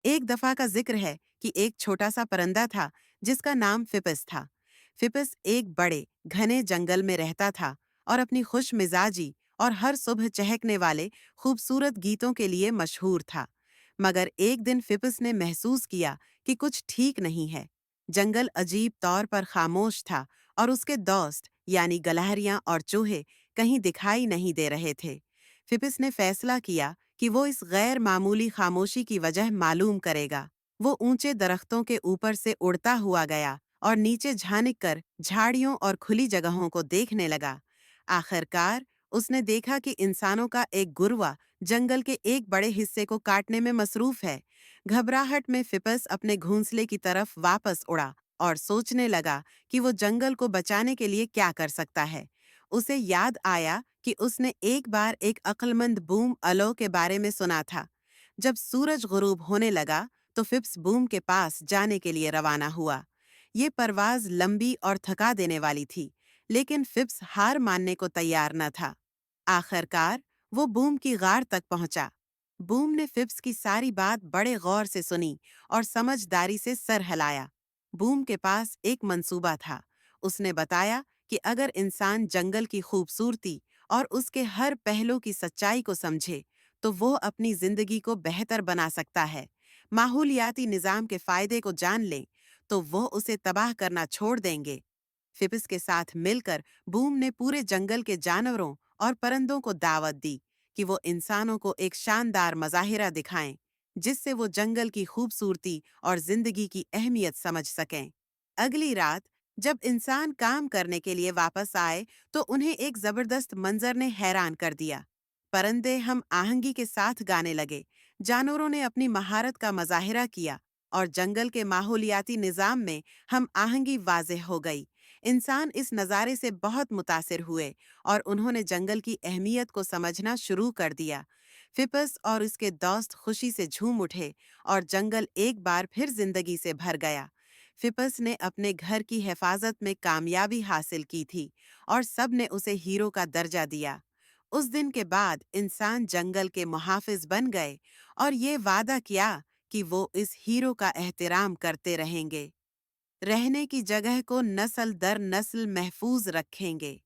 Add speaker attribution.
Speaker 1: एक दफा का जिक्र है कि एक छोटा सा परिंदा था जिसका नाम फिपिस था। फिपिस एक बड़े घने जंगल में रहता था और अपनी खुश मिजाजी और हर सुबह चहकने वाले खूबसूरत गीतों के लिए मशहूर था। मगर एक दिन फिपिस ने महसूस किया कि कुछ ठीक नहीं है। जंगल अजीब तौर पर खामोश था और उसके दोस्त यानी गलहरियां और चूहे कहीं दिखाई नहीं दे रहे थे। फिपिस ने फैसला किया कि वो इस गैर मामूली खामोशी की वजह मालूम करेगा। वो ऊंचे दरख्तों के ऊपर से उड़ता हुआ गया और नीचे झांक कर झाड़ियों और खुली जगहों को देखने लगा। आखिरकार उसने देखा कि इंसानों का एक गुर्वा जंगल के एक बड़े हिस्से को काटने में मसरूफ है। घबराहट में फिपस अपने घोंसले की तरफ वापस उड़ा और सोचने लगा कि वो जंगल को बचाने के लिए क्या कर सकता है। उसे याद आया कि उसने एक बार एक अक्लमंद बूम अलो के बारे में सुना था। जब सूरज गुरूब होने लगा तो फिप्स बूम के पास जाने के लिए रवाना हुआ। ये परवाज लंबी और थका देने वाली थी, लेकिन फिप्स हार मानने को तैयार न था। आखिरकार वो बूम की गार तक पहुंचा। बूम ने फिप्स की सारी बात बड़े गौर से सुनी और समझदारी से सर हिलाया। बूम के पास एक मंसूबा था। उसने बताया कि अगर इंसान जंगल की खूबसूरती और उसके हर पहलू की सच्चाई को समझे तो वो अपनी जिंदगी को बेहतर बना सकता है। माहौलियाती निज़ाम के फायदे को जान ले तो वो उसे तबाह करना छोड़ देंगे। फिपिस के साथ मिलकर बूम ने पूरे जंगल के जानवरों और परिंदों को दावत दी कि वो इंसानों को एक शानदार मज़ाहिरा दिखाएं, जिससे वो जंगल की खूबसूरती और जिंदगी की अहमियत समझ सकें। अगली रात जब इंसान काम करने के लिए वापस आए तो उन्हें एक जबरदस्त मंजर ने हैरान कर दिया। परिंदे हम आहंगी के साथ गाने लगे, जानवरों ने अपनी महारत का मजाहिरा किया और जंगल के माहौलियाती निज़ाम में हम आहंगी वाज़ेह हो गई। इंसान इस नज़ारे से बहुत मुतासिर हुए और उन्होंने जंगल की अहमियत को समझना शुरू कर दिया। फिपस और उसके दोस्त खुशी से झूम उठे और जंगल एक बार फिर जिंदगी से भर गया। फिपस ने अपने घर की हिफाजत में कामयाबी हासिल की थी और सब ने उसे हीरो का दर्जा दिया। उस दिन के बाद इंसान जंगल के मुहाफिज बन गए और ये वादा किया कि वो इस हीरो का एहतराम करते रहेंगे, रहने की जगह को नस्ल दर नस्ल महफूज रखेंगे।